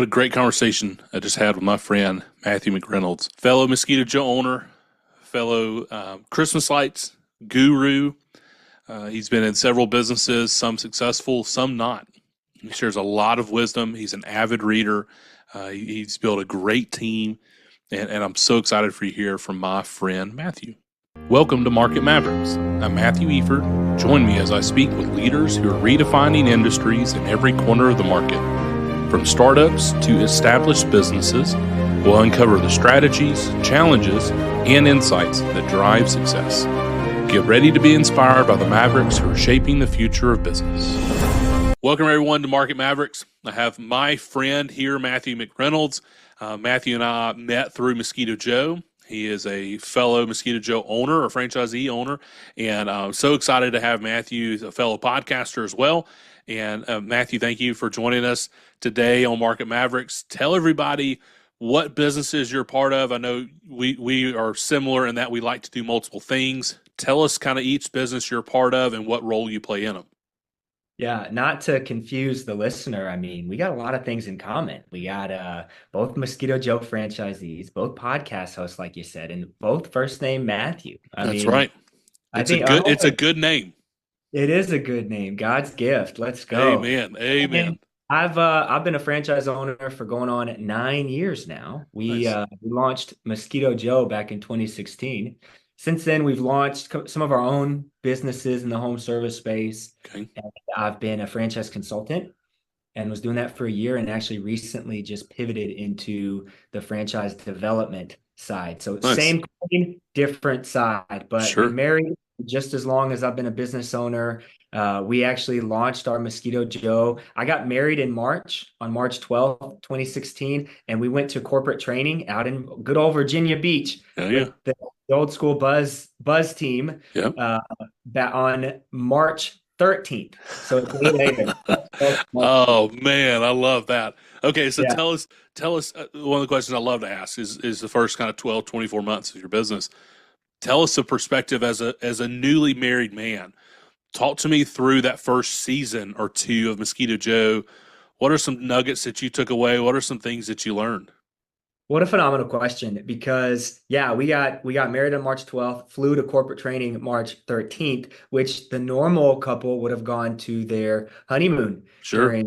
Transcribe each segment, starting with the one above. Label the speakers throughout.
Speaker 1: What a great conversation I just had with my friend, Matthew McReynolds, fellow Mosquito Joe owner, fellow Christmas lights guru. He's been in several businesses, some successful, some not. He shares a lot of wisdom. He's an avid reader. He's built a great team, and I'm so excited for you to hear from my friend, Matthew. Welcome to Market Mavericks. I'm Matthew Eford. Join me as I speak with leaders who are redefining industries in every corner of the market. From startups to established businesses, we'll uncover the strategies, challenges, and insights that drive success. Get ready to be inspired by the Mavericks who are shaping the future of business. Welcome, everyone, to Market Mavericks. I have my friend here, Matthew McReynolds. Matthew and I met through Mosquito Joe. He is a fellow Mosquito Joe owner or franchisee owner, and I'm so excited to have Matthew, a fellow podcaster as well. And Matthew, thank you for joining us today on Market Mavericks. Tell everybody what businesses you're part of. I know we are similar in that we like to do multiple things. Tell us kind of each business you're part of and what role you play in them.
Speaker 2: Yeah, not to confuse the listener. I mean, we got a lot of things in common. We got both Mosquito Joe franchisees, both podcast hosts, like you said, and both first name Matthew. I
Speaker 1: That's
Speaker 2: mean,
Speaker 1: right.
Speaker 2: I think I
Speaker 1: It's
Speaker 2: hope
Speaker 1: a good name.
Speaker 2: it is a good name. God's gift. Let's go.
Speaker 1: Amen. Amen.
Speaker 2: And I've been a franchise owner for going on 9 years now.
Speaker 1: Nice.
Speaker 2: We launched Mosquito Joe back in 2016. Since then, we've launched some of our own businesses in the home service space.
Speaker 1: Okay.
Speaker 2: And I've been a franchise consultant and was doing that for a year, and actually recently just pivoted into the franchise development side. So
Speaker 1: Nice.
Speaker 2: same coin, different side, but been
Speaker 1: Sure.
Speaker 2: married just as long as I've been a business owner. We actually launched our Mosquito Joe. I got married in March, on March 12th, 2016, and we went to corporate training out in good old Virginia Beach
Speaker 1: Yeah. Yeah.
Speaker 2: with the old school Buzz team
Speaker 1: Yeah.
Speaker 2: back on March 13th. So it's way later.
Speaker 1: Oh man, I love that. Okay, so
Speaker 2: Yeah.
Speaker 1: tell us one of the questions I love to ask is the first kind of 12, 24 months of your business. Tell us the perspective as a newly married man. Talk to me through that first season or two of Mosquito Joe. What are some nuggets that you took away? What are some things that you learned?
Speaker 2: What a phenomenal question, because yeah, we got married on March 12th, flew to corporate training March 13th, which the normal couple would have gone to their honeymoon
Speaker 1: Sure.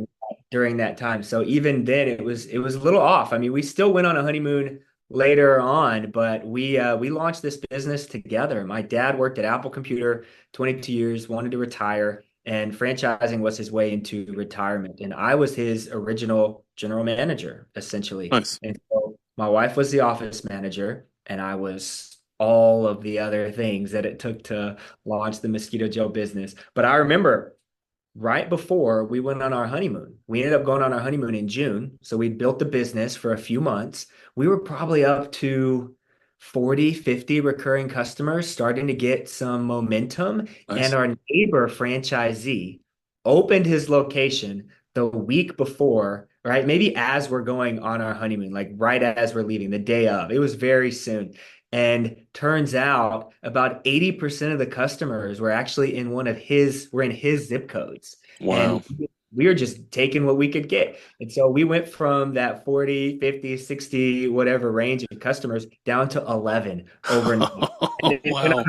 Speaker 2: during that time. So even then it was a little off. I mean, we still went on a honeymoon later on, but we launched this business together. My dad worked at Apple Computer 22 years, wanted to retire, and franchising was his way into retirement. And I was his original general manager, essentially.
Speaker 1: Nice.
Speaker 2: And so my wife was the office manager, and I was all of the other things that it took to launch the Mosquito Joe business. But I remember right before we went on our honeymoon, we ended up going on our honeymoon in June. So we built the business for a few months. We were probably up to 40, 50 recurring customers, starting to get some momentum. And
Speaker 1: Nice.
Speaker 2: our neighbor franchisee opened his location the week before, right? Maybe as we're going on our honeymoon, like right as we're leaving, the day of. It was very soon. And turns out about 80% of the customers were actually were in his zip codes.
Speaker 1: Wow.
Speaker 2: And we were just taking what we could get. And so we went from that 40, 50, 60, whatever range of customers down to 11 overnight. And then
Speaker 1: Wow.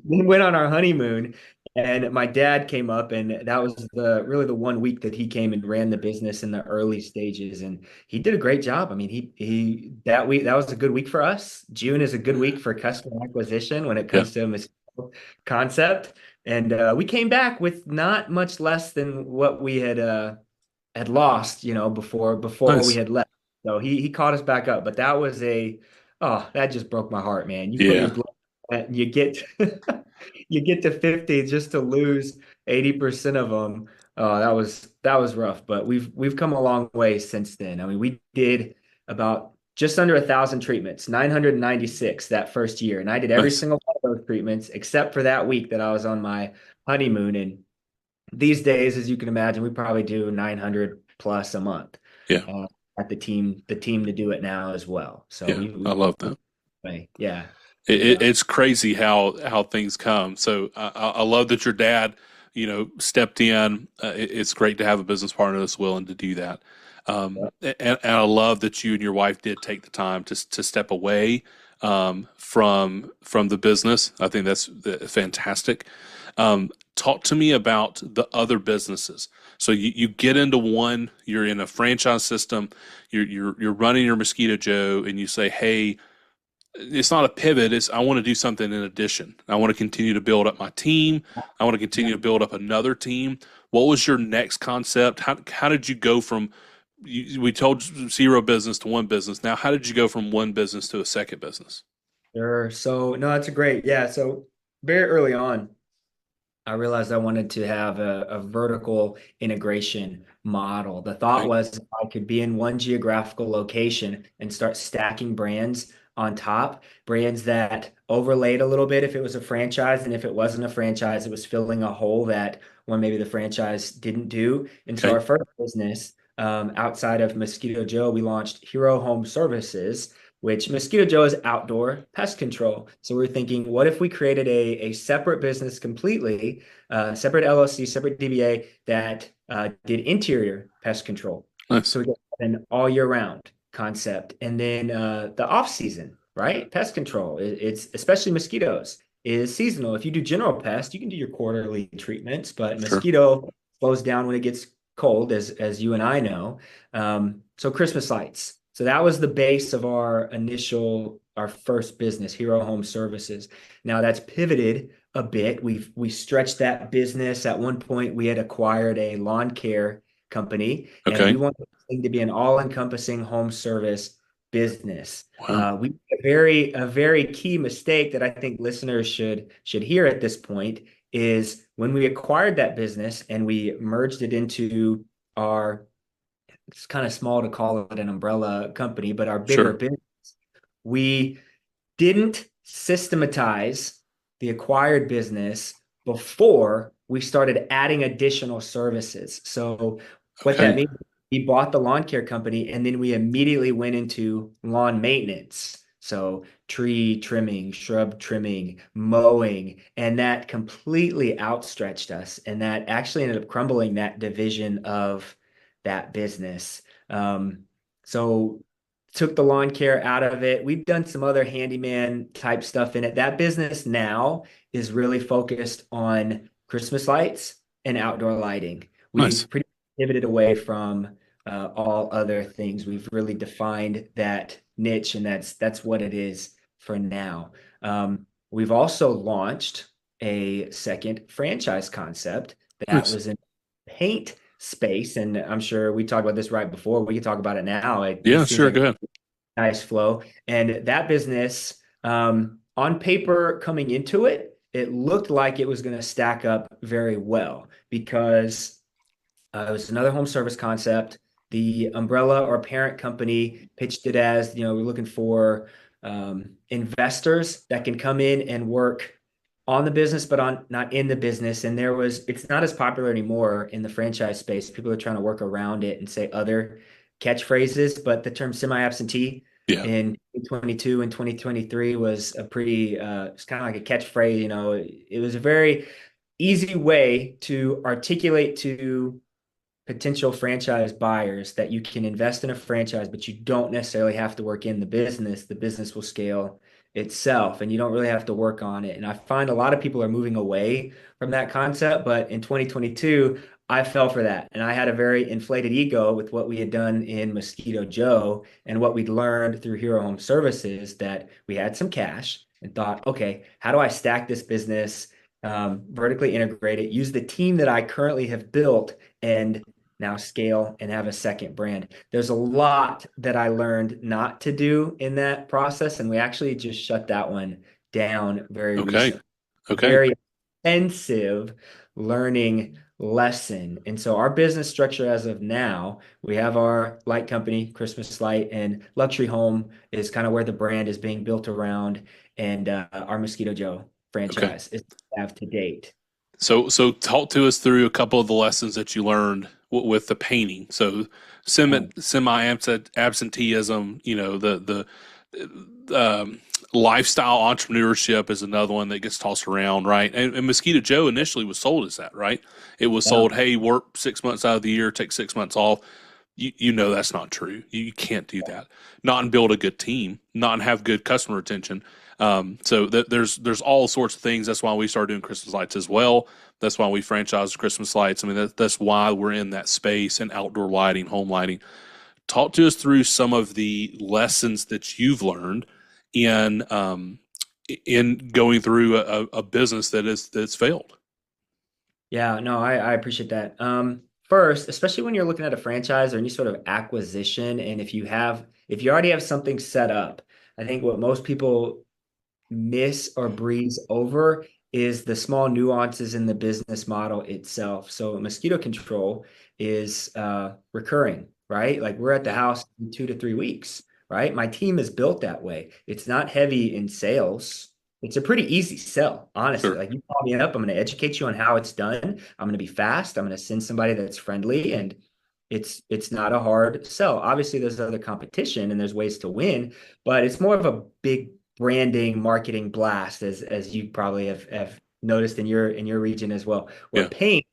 Speaker 2: went on our honeymoon. And my dad came up, and that was really the 1 week that he came and ran the business in the early stages. And he did a great job. I mean, he that week, that was a good week for us. June is a good week for customer acquisition when it
Speaker 1: Yeah.
Speaker 2: comes to a mosquito concept. And we came back with not much less than what we had lost, before we
Speaker 1: Nice.
Speaker 2: had left. So he caught us back up. But that just broke my heart, man. You put your
Speaker 1: Yeah.
Speaker 2: blood and you get you get to 50 just to lose 80% of them. Oh, that was rough, but we've come a long way since then. I mean, we did about just under 1,000 treatments, 996 that first year, and I did every
Speaker 1: Nice.
Speaker 2: single one of those treatments except for that week that I was on my honeymoon. And these days, as you can imagine, we probably do 900 plus a month.
Speaker 1: Yeah.
Speaker 2: Uh, at the team to do it now as well. So
Speaker 1: Yeah. I love that.
Speaker 2: yeah.
Speaker 1: It's crazy how things come. So I love that your dad, stepped in. It's great to have a business partner that's willing to do that. And I love that you and your wife did take the time to step away from the business. I think that's fantastic. Talk to me about the other businesses. So you get into one, you're in a franchise system, you're running your Mosquito Joe, and you say, "Hey, it's not a pivot. It's I want to do something in addition. I want to continue to build up my team. I want to continue to build up another team." What was your next concept? How did you go from we told zero business to one business. Now, how did you go from one business to a second business?
Speaker 2: Sure. So no, that's a great. Yeah. So very early on, I realized I wanted to have a vertical integration model. The thought
Speaker 1: Okay.
Speaker 2: was if I could be in one geographical location and start stacking brands on top, brands that overlaid a little bit if it was a franchise, and if it wasn't a franchise, it was filling a hole that one maybe the franchise didn't do. And so
Speaker 1: Okay.
Speaker 2: our first business, outside of Mosquito Joe, we launched Hero Home Services, which Mosquito Joe is outdoor pest control. So we're thinking, what if we created a separate business completely, separate LLC, separate DBA that did interior pest control?
Speaker 1: Nice.
Speaker 2: So we get an all year round concept. And then the off season, right? Pest control, it's especially mosquitoes, is seasonal. If you do general pest, you can do your quarterly treatments, but
Speaker 1: Sure.
Speaker 2: mosquito slows down when it gets cold, as you and I know. So Christmas lights. So that was the base of our first business, Hero Home Services. Now that's pivoted a bit. We stretched that business. At one point, we had acquired a lawn care company, and we
Speaker 1: Okay.
Speaker 2: wanted this thing to be an all-encompassing home service business.
Speaker 1: Wow.
Speaker 2: We a very key mistake that I think listeners should hear at this point is when we acquired that business and we merged it into our, it's kind of small to call it an umbrella company, but our bigger
Speaker 1: Sure.
Speaker 2: business, we didn't systematize the acquired business before we started adding additional services. So what that
Speaker 1: Okay.
Speaker 2: means, we bought the lawn care company and then we immediately went into lawn maintenance. So tree trimming, shrub trimming, mowing, and that completely outstretched us. And that actually ended up crumbling that division of that business. So took the lawn care out of it. We've done some other handyman type stuff in it. That business now is really focused on Christmas lights and outdoor lighting.
Speaker 1: Nice.
Speaker 2: We've pretty pivoted away from all other things. We've really defined that niche, and that's what it is for now. We've also launched a second franchise concept that
Speaker 1: Nice.
Speaker 2: was in paint space, and I'm sure we talked about this right before. We can talk about it now. It
Speaker 1: Yeah.
Speaker 2: seems
Speaker 1: Sure.
Speaker 2: like
Speaker 1: Go ahead.
Speaker 2: nice flow. And that business, on paper coming into it, it looked like it was going to stack up very well because it was another home service concept. The umbrella or parent company pitched it as, we're looking for investors that can come in and work on the business, but on not in the business. And it's not as popular anymore in the franchise space. People are trying to work around it and say other catchphrases, but the term semi-absentee
Speaker 1: Yeah.
Speaker 2: in 2022 and 2023 was a pretty, it's kind of like a catchphrase. It was a very easy way to articulate to potential franchise buyers that you can invest in a franchise, but you don't necessarily have to work in the business. The business will scale itself and you don't really have to work on it. And I find a lot of people are moving away from that concept, but in 2022, I fell for that. And I had a very inflated ego with what we had done in Mosquito Joe and what we'd learned through Hero Home Services, that we had some cash and thought, okay, how do I stack this business, vertically integrate it, use the team that I currently have built, and now scale and have a second brand. There's a lot that I learned not to do in that process, and we actually just shut that one down very
Speaker 1: Okay.
Speaker 2: recently.
Speaker 1: Okay.
Speaker 2: Very expensive learning lesson. And so our business structure as of now, we have our light company, Christmas Light, and Luxury Home is kind of where the brand is being built around, and our Mosquito Joe
Speaker 1: Okay.
Speaker 2: franchise is have to date.
Speaker 1: So talk to us through a couple of the lessons that you learned with the painting. So semi absenteeism, the lifestyle entrepreneurship is another one that gets tossed around, right? And Mosquito Joe initially was sold as that, right? It was
Speaker 2: Yeah.
Speaker 1: sold, hey, work 6 months out of the year, take 6 months off. you know that's not true. You can't do that. Not and build a good team, not and have good customer retention. So there's all sorts of things. That's why we started doing Christmas lights as well. That's why we franchised Christmas lights. I mean, that's why we're in that space and outdoor lighting, home lighting. Talk to us through some of the lessons that you've learned in going through a business that's failed.
Speaker 2: Yeah, no, I appreciate that. First, especially when you're looking at a franchise or any sort of acquisition, and if you already have something set up, I think what most people miss or breeze over is the small nuances in the business model itself. So mosquito control is recurring, right? Like we're at the house in 2 to 3 weeks, right? My team is built that way. It's not heavy in sales. It's a pretty easy sell, honestly.
Speaker 1: Sure.
Speaker 2: Like you call me up, I'm going to educate you on how it's done. I'm going to be fast. I'm going to send somebody that's friendly, and it's not a hard sell. Obviously, there's other competition and there's ways to win, but it's more of a big branding marketing blast, as you probably have noticed in your region as well. We're
Speaker 1: Yeah.
Speaker 2: paying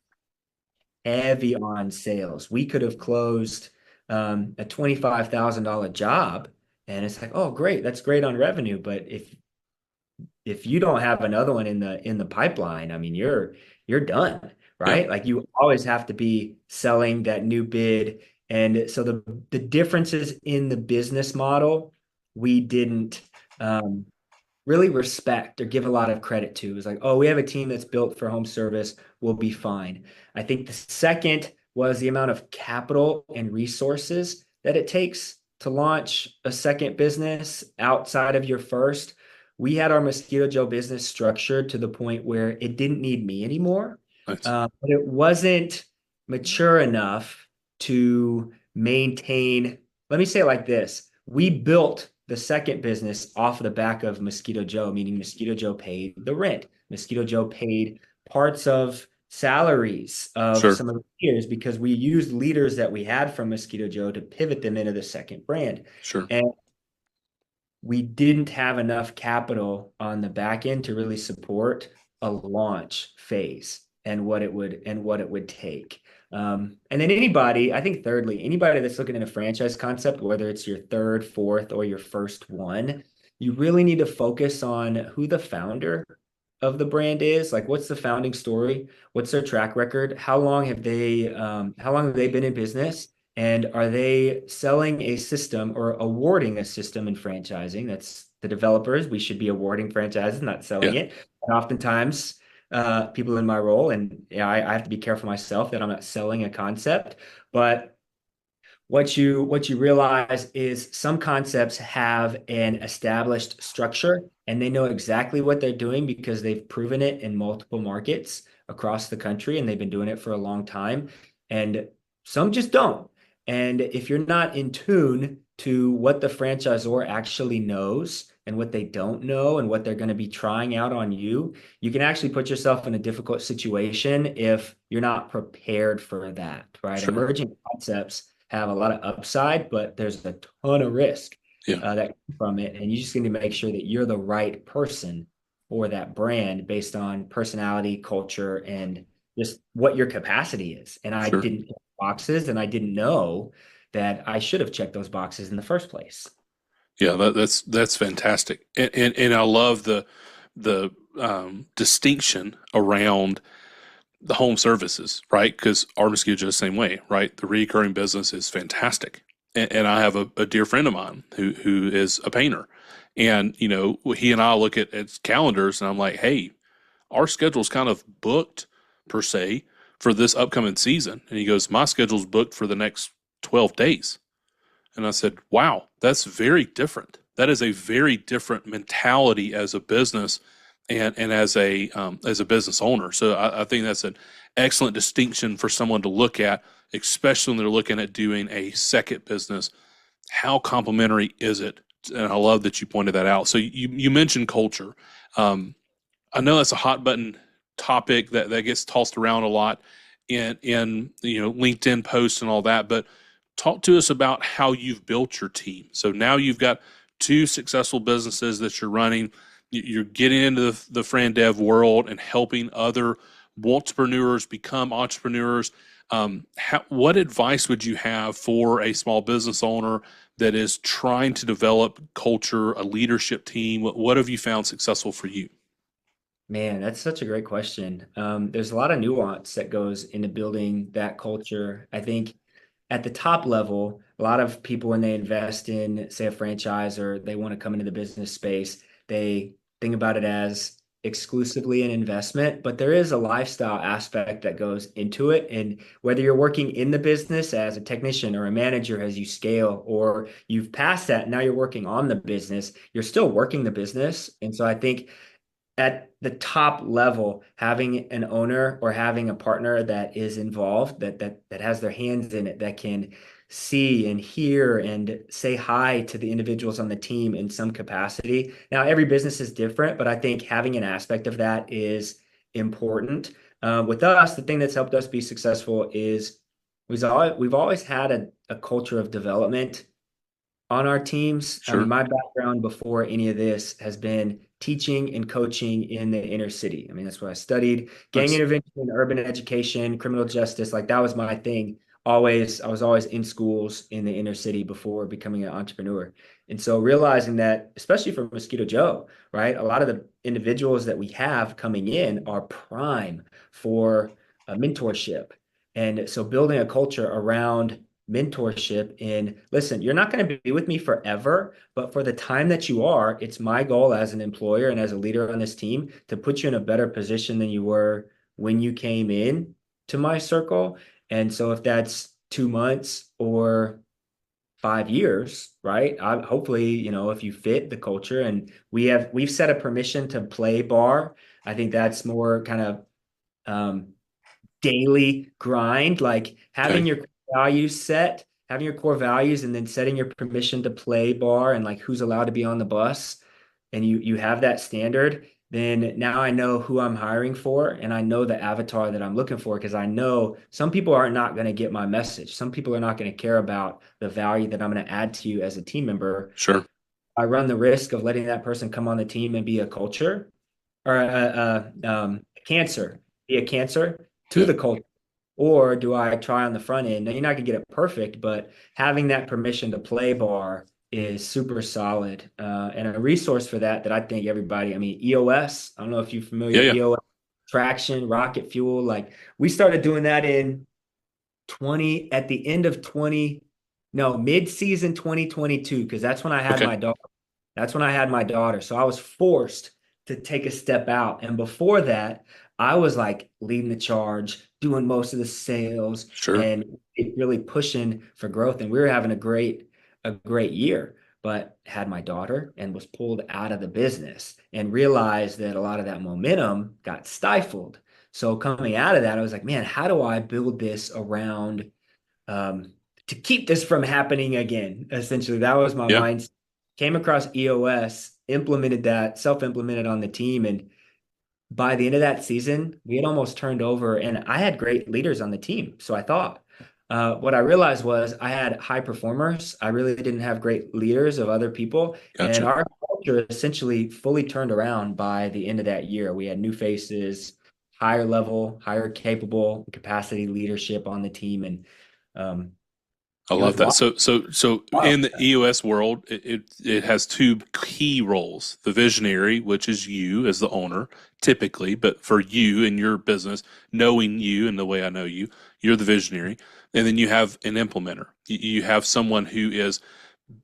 Speaker 2: heavy on sales. We could have closed a $25,000 job, and it's like, oh, great, that's great on revenue. But if you don't have another one in the pipeline, I mean, you're done,
Speaker 1: Yeah.
Speaker 2: right? Like you always have to be selling that new bid. And so the differences in the business model, we didn't um, really respect or give a lot of credit to. It's like, oh, we have a team that's built for home service. We'll be fine. I think the second was the amount of capital and resources that it takes to launch a second business outside of your first. We had our Mosquito Joe business structured to the point where it didn't need me anymore,
Speaker 1: Nice.
Speaker 2: but it wasn't mature enough to maintain. Let me say it like this. We built the second business off the back of Mosquito Joe, meaning Mosquito Joe paid the rent. Mosquito Joe paid parts of salaries of
Speaker 1: Sure.
Speaker 2: some of the leaders because we used leaders that we had from Mosquito Joe to pivot them into the second brand.
Speaker 1: Sure.
Speaker 2: And we didn't have enough capital on the back end to really support a launch phase and what it would take. And then anybody, I think thirdly, anybody that's looking at a franchise concept, whether it's your third, fourth, or your first one, you really need to focus on who the founder of the brand is. Like, what's the founding story? What's their track record? How long have they been in business? And are they selling a system or awarding a system in franchising? That's the developers. We should be awarding franchises, not selling
Speaker 1: Yeah.
Speaker 2: it. And oftentimes, people in my role, and yeah, I have to be careful myself that I'm not selling a concept. But what you realize is some concepts have an established structure and they know exactly what they're doing because they've proven it in multiple markets across the country and they've been doing it for a long time. And some just don't. And if you're not in tune to what the franchisor actually knows and what they don't know and what they're going to be trying out on you, you can actually put yourself in a difficult situation if you're not prepared for that, right?
Speaker 1: Sure.
Speaker 2: Emerging concepts have a lot of upside, but there's a ton of risk
Speaker 1: Yeah.
Speaker 2: that comes from it. And you just need to make sure that you're the right person for that brand based on personality, culture, and just what your capacity is. And I
Speaker 1: Sure.
Speaker 2: didn't check boxes and I didn't know that I should have checked those boxes in the first place.
Speaker 1: Yeah. That's fantastic. And I love the distinction around the home services, right? Because our mosquito is the same way, right? The recurring business is fantastic. And I have a dear friend of mine who is a painter. And, he and I look at calendars and I'm like, hey, our schedule's kind of booked per se for this upcoming season. And he goes, my schedule's booked for the next 12 days. And I said, wow, that's very different. That is a very different mentality as a business and as a business owner. So I think that's an excellent distinction for someone to look at, especially when they're looking at doing a second business. How complementary is it? And I love that you pointed that out. So you mentioned culture. I know that's a hot button topic that gets tossed around a lot in LinkedIn posts and all that, but talk to us about how you've built your team. So now you've got two successful businesses that you're running. You're getting into the Fran Dev world and helping other entrepreneurs become entrepreneurs. What advice would you have for a small business owner that is trying to develop culture, a leadership team? What have you found successful for you?
Speaker 2: Man, that's such a great question. There's a lot of nuance that goes into building that culture. I think at the top level, a lot of people, when they invest in, say, a franchise or they want to come into the business space, they think about it as exclusively an investment, but there is a lifestyle aspect that goes into it. And whether you're working in the business as a technician or a manager as you scale, or you've passed that, now you're working on the business, you're still working the business. And so I think at the top level, having an owner or having a partner that is involved, that has their hands in it, that can see and hear and say hi to the individuals on the team in some capacity. Now, every business is different, but I think having an aspect of that is important. With us, the thing that's helped us be successful is we've always had a culture of development on our teams. I mean,
Speaker 1: Sure.
Speaker 2: my background before any of this has been teaching and coaching in the inner city. I mean, that's what I studied. Gang
Speaker 1: Nice.
Speaker 2: intervention, urban education, criminal justice, like that was my thing. Always, I was always in schools in the inner city before becoming an entrepreneur. And so realizing that, especially for Mosquito Joe, right? A lot of the individuals that we have coming in are prime for a mentorship. And so building a culture around mentorship in, listen, you're not going to be with me forever, but for the time that you are, it's my goal as an employer and as a leader on this team to put you in a better position than you were when you came in to my circle. And so if that's 2 months or 5 years, right? Hopefully, if you fit the culture, and we've set a permission to play bar. I think that's more kind of um, daily grind, like
Speaker 1: Okay.
Speaker 2: having your values set, having your core values, and then setting your permission to play bar and like who's allowed to be on the bus, and you have that standard. Then now I know who I'm hiring for, and I know the avatar that I'm looking for because I know some people are not going to get my message. Some people are not going to care about the value that I'm going to add to you as a team member.
Speaker 1: Sure.
Speaker 2: I run the risk of letting that person come on the team and be a culture or cancer, be a cancer to
Speaker 1: Yeah.
Speaker 2: the culture? Or do I try on the front end? Now, you're not going to get it perfect, but having that permission to play bar is super solid. And a resource for that I think everybody, I mean, EOS, I don't know if you're familiar,
Speaker 1: Yeah. Yeah.
Speaker 2: EOS, traction, rocket fuel. Like we started doing that in 20, at the end of 20, no, mid-season 2022, because
Speaker 1: Okay.
Speaker 2: that's when I had my daughter. So I was forced to take a step out. And before that, I was like leading the charge, doing most of the sales
Speaker 1: Sure.
Speaker 2: and really pushing for growth. And we were having a great year, but had my daughter and was pulled out of the business and realized that a lot of that momentum got stifled. So coming out of that, I was like, man, how do I build this around um, to keep this from happening again? Essentially, that was my
Speaker 1: Yeah.
Speaker 2: mindset. Came across EOS, implemented that, self-implemented on the team, and by the end of that season, we had almost turned over, and I had great leaders on the team. So I thought, what I realized was I had high performers. I really didn't have great leaders of other people, and
Speaker 1: Gotcha.
Speaker 2: our culture essentially fully turned around by the end of that year. We had new faces, higher level, higher capable capacity leadership on the team, and um,
Speaker 1: I
Speaker 2: it was
Speaker 1: love that.
Speaker 2: wild.
Speaker 1: So
Speaker 2: Wild.
Speaker 1: in the EOS world, it has two key roles: the visionary, which is you as the owner, typically, but for you and your business, knowing you and the way I know you, you're the visionary, and then you have an implementer. You have someone who is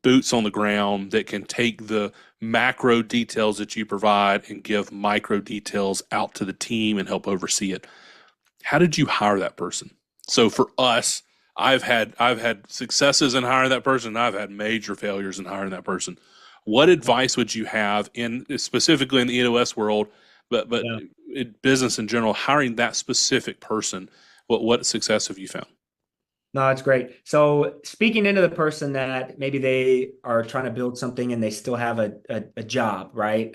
Speaker 1: boots on the ground that can take the macro details that you provide and give micro details out to the team and help oversee it. How did you hire that person? So for us, I've had successes in hiring that person. I've had major failures in hiring that person. What advice would you have in specifically in the EOS world, but
Speaker 2: Yeah.
Speaker 1: in business in general, hiring that specific person? What success have you found?
Speaker 2: No, it's great. So speaking into the person that maybe they are trying to build something and they still have a job, right?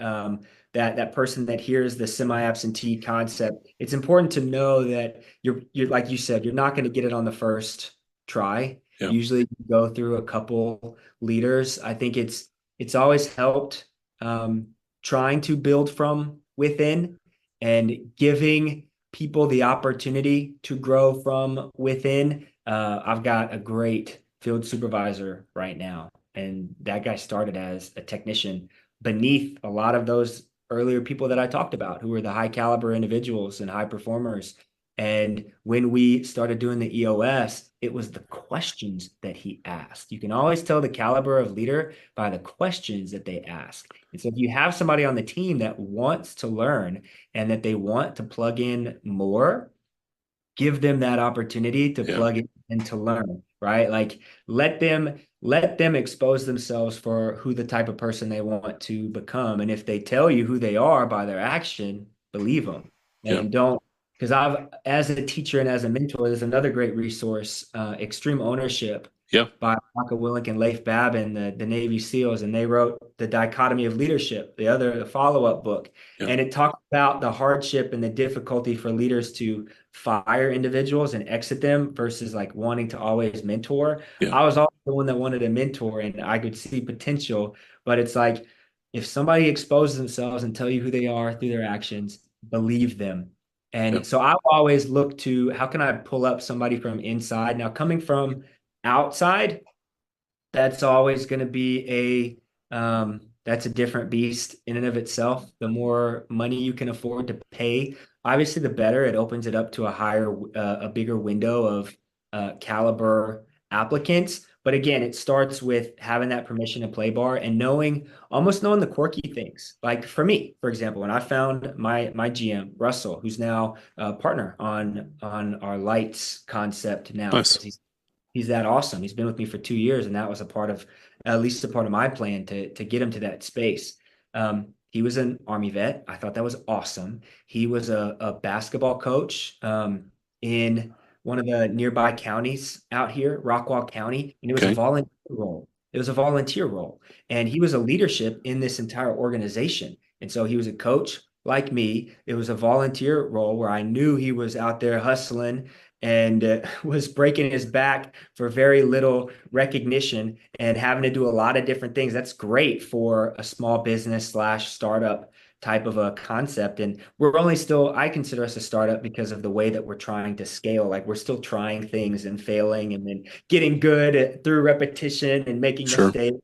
Speaker 2: That person that hears the semi-absentee concept, it's important to know that you're like you said, you're not going to get it on the first try.
Speaker 1: Yeah,
Speaker 2: Usually you go through a couple leaders. I think it's always helped trying to build from within and giving. people the opportunity to grow from within. I've got a great field supervisor right now, and that guy started as a technician beneath a lot of those earlier people that I talked about, who were the high caliber individuals and high performers. And when we started doing the EOS, it was the questions that he asked. You can always tell the caliber of leader by the questions that they ask. And so if you have somebody on the team that wants to learn and that they want to plug in more, give them that opportunity to
Speaker 1: Yeah.
Speaker 2: plug in and to learn, right? Like let them expose themselves for who the type of person they want to become. And if they tell you who they are by their action, believe them.
Speaker 1: Yeah.
Speaker 2: And don't, because I've, as a teacher and as a mentor, there's another great resource, Extreme Ownership
Speaker 1: Yeah.
Speaker 2: by Marco Wilink and Leif Babin, the Navy SEALs, and they wrote The Dichotomy of Leadership, the follow-up book.
Speaker 1: Yeah.
Speaker 2: And it talks about the hardship and the difficulty for leaders to fire individuals and exit them versus like wanting to always mentor.
Speaker 1: Yeah.
Speaker 2: I was always the one that wanted a mentor and I could see potential, but it's like if somebody exposes themselves and tell you who they are through their actions, believe them.
Speaker 1: Yeah.
Speaker 2: And so I've always looked to how can I pull up somebody from inside? Now, coming from outside, that's always going to be that's a different beast in and of itself. The more money you can afford to pay, obviously the better. It opens it up to a bigger window of caliber applicants. But again, it starts with having that permission to play bar and almost knowing the quirky things. Like for me, for example, when I found my GM Russell, who's now a partner on our lights concept now
Speaker 1: Nice.
Speaker 2: because he's that awesome. He's been with me for 2 years, and that was at least a part of my plan to get him to that space. He was an Army vet. I thought that was awesome. He was a basketball coach in one of the nearby counties out here, Rockwall County, and it was a
Speaker 1: Okay.
Speaker 2: volunteer role. It was a volunteer role, and he was a leadership in this entire organization. And so he was a coach like me. It was a volunteer role where I knew he was out there hustling and was breaking his back for very little recognition and having to do a lot of different things. That's great for a small business slash startup type of a concept. And we're only still, I consider us a startup because of the way that we're trying to scale. Like we're still trying things and failing and then getting good through repetition and making
Speaker 1: Sure.
Speaker 2: mistakes.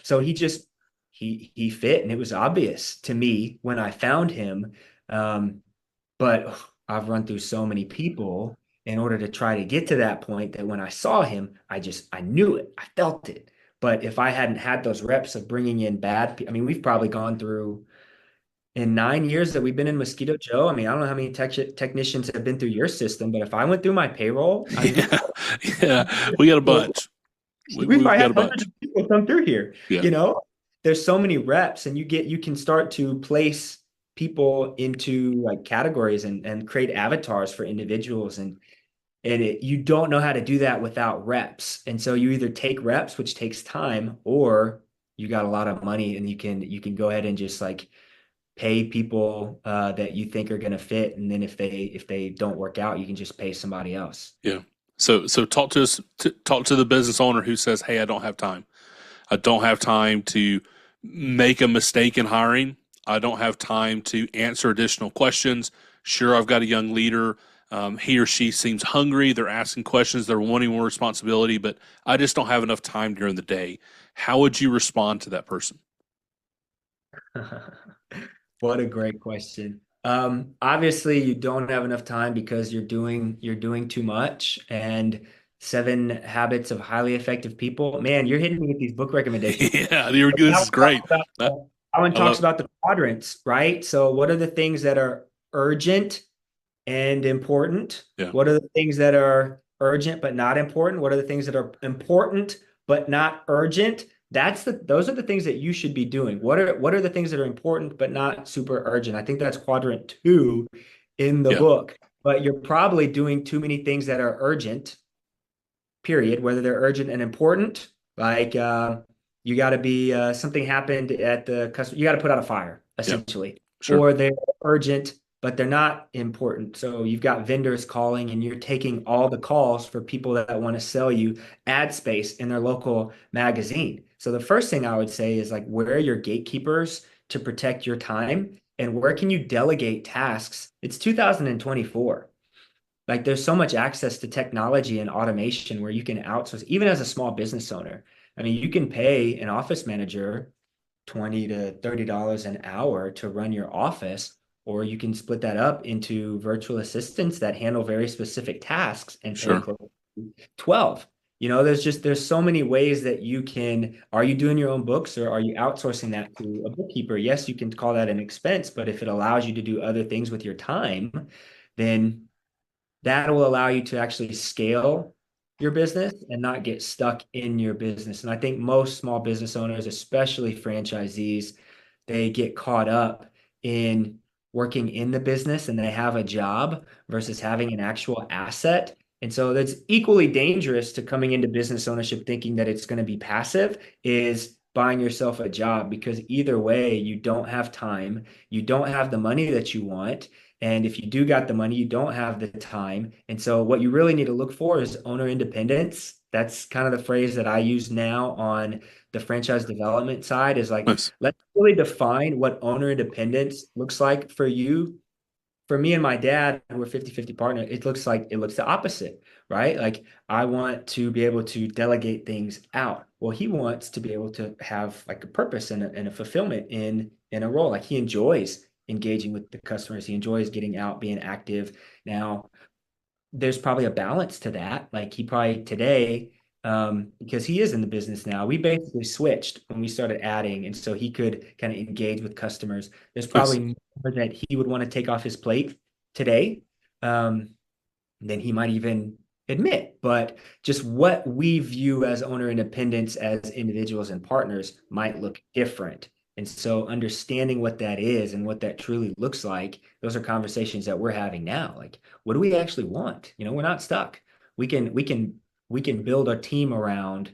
Speaker 2: So he fit, and it was obvious to me when I found him. But I've run through so many people in order to try to get to that point that when I saw him, I knew it, I felt it. But if I hadn't had those reps of bringing in bad people, I mean, we've probably gone through in 9 years that we've been in Mosquito Joe. I mean, I don't know how many technicians have been through your system, but if I went through my payroll, I mean,
Speaker 1: Yeah. Yeah. We got a bunch.
Speaker 2: we've
Speaker 1: We've
Speaker 2: probably
Speaker 1: got
Speaker 2: had
Speaker 1: a
Speaker 2: hundreds
Speaker 1: bunch.
Speaker 2: of people come through here.
Speaker 1: Yeah.
Speaker 2: You know, there's so many reps, and you can start to place people into like categories and create avatars for individuals, and you don't know how to do that without reps. And so you either take reps, which takes time, or you got a lot of money and you can go ahead and just like pay people that you think are going to fit, and then if they don't work out, you can just pay somebody else.
Speaker 1: Yeah. So talk to us, talk to the business owner who says, "Hey, I don't have time. I don't have time to make a mistake in hiring. I don't have time to answer additional questions. Sure, I've got a young leader. He or she seems hungry. They're asking questions. They're wanting more responsibility, but I just don't have enough time during the day." How would you respond to that person?
Speaker 2: What a great question. Obviously, you don't have enough time because you're doing too much. And Seven Habits of Highly Effective People. Man, you're hitting me with these book recommendations.
Speaker 1: Yeah,
Speaker 2: That
Speaker 1: this is
Speaker 2: one talks
Speaker 1: great.
Speaker 2: about
Speaker 1: I,
Speaker 2: that one
Speaker 1: I
Speaker 2: talks
Speaker 1: love.
Speaker 2: about the quadrants, right? So, what are the things that are urgent and important?
Speaker 1: Yeah,
Speaker 2: What are the things that are urgent but not important? What are the things that are important but not urgent? Those are the things that you should be doing. What are the things that are important but not super urgent? I think that's quadrant two in the
Speaker 1: yeah,
Speaker 2: book. But you're probably doing too many things that are urgent, period, whether they're urgent and important, like you got to be something happened at the customer, you got to put out a fire
Speaker 1: yeah.
Speaker 2: essentially,
Speaker 1: Sure.
Speaker 2: or they're urgent but they're not important. So you've got vendors calling and you're taking all the calls for people that want to sell you ad space in their local magazine. So the first thing I would say is like, where are your gatekeepers to protect your time? and where can you delegate tasks? It's 2024. Like there's so much access to technology and automation where you can outsource, even as a small business owner. I mean, you can pay an office manager 20 to $30 an hour to run your office, or you can split that up into virtual assistants that handle very specific tasks and pay
Speaker 1: Sure.
Speaker 2: close to 12. There's so many ways that you can, are you doing your own books or are you outsourcing that to a bookkeeper? Yes, you can call that an expense, but if it allows you to do other things with your time, then that will allow you to actually scale your business and not get stuck in your business. And I think most small business owners, especially franchisees, they get caught up in working in the business and they have a job versus having an actual asset. And so that's equally dangerous to coming into business ownership thinking that it's going to be passive is buying yourself a job, because either way, you don't have time, you don't have the money that you want, and if you do got the money, you don't have the time. And so what you really need to look for is owner independence. That's kind of the phrase that I use now on the franchise development side, is like,
Speaker 1: Nice.
Speaker 2: let's really define what owner independence looks like for you. For me and my dad, who are 50-50 partner, it looks the opposite, right? Like I want to be able to delegate things out. Well, he wants to be able to have like a purpose and a fulfillment in a role. Like he enjoys engaging with the customers. He enjoys getting out, being active. Now, there's probably a balance to that. Like he probably today, because he is in the business now, we basically switched when we started adding. And so he could kind of engage with customers. There's
Speaker 1: Nice.
Speaker 2: probably more that he would want to take off his plate today, um, than he might even admit. But just what we view as owner independence as individuals and partners might look different. And so understanding what that is and what that truly looks like, those are conversations that we're having now. Like, what do we actually want? We're not stuck. We can build our team around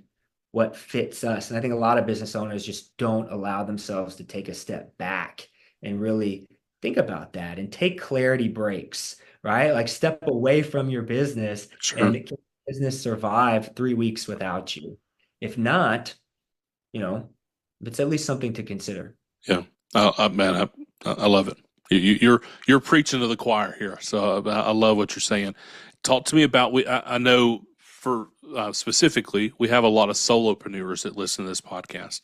Speaker 2: what fits us. And I think a lot of business owners just don't allow themselves to take a step back and really think about that and take clarity breaks, right? Like step away from your business,
Speaker 1: Sure.
Speaker 2: and can business survive 3 weeks without you? If not, you know, it's at least something to consider.
Speaker 1: Yeah. Man, I love it. You're preaching to the choir here. So I love what you're saying. Talk to me about I know for specifically we have a lot of solopreneurs that listen to this podcast.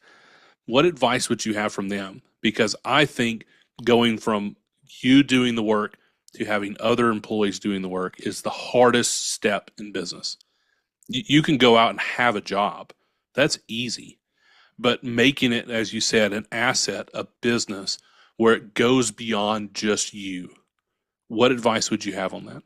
Speaker 1: What advice would you have from them? Because I think going from you doing the work to having other employees doing the work is the hardest step in business. You can go out and have a job. That's easy. But making it, as you said, an asset, a business where it goes beyond just you. What advice would you have on that?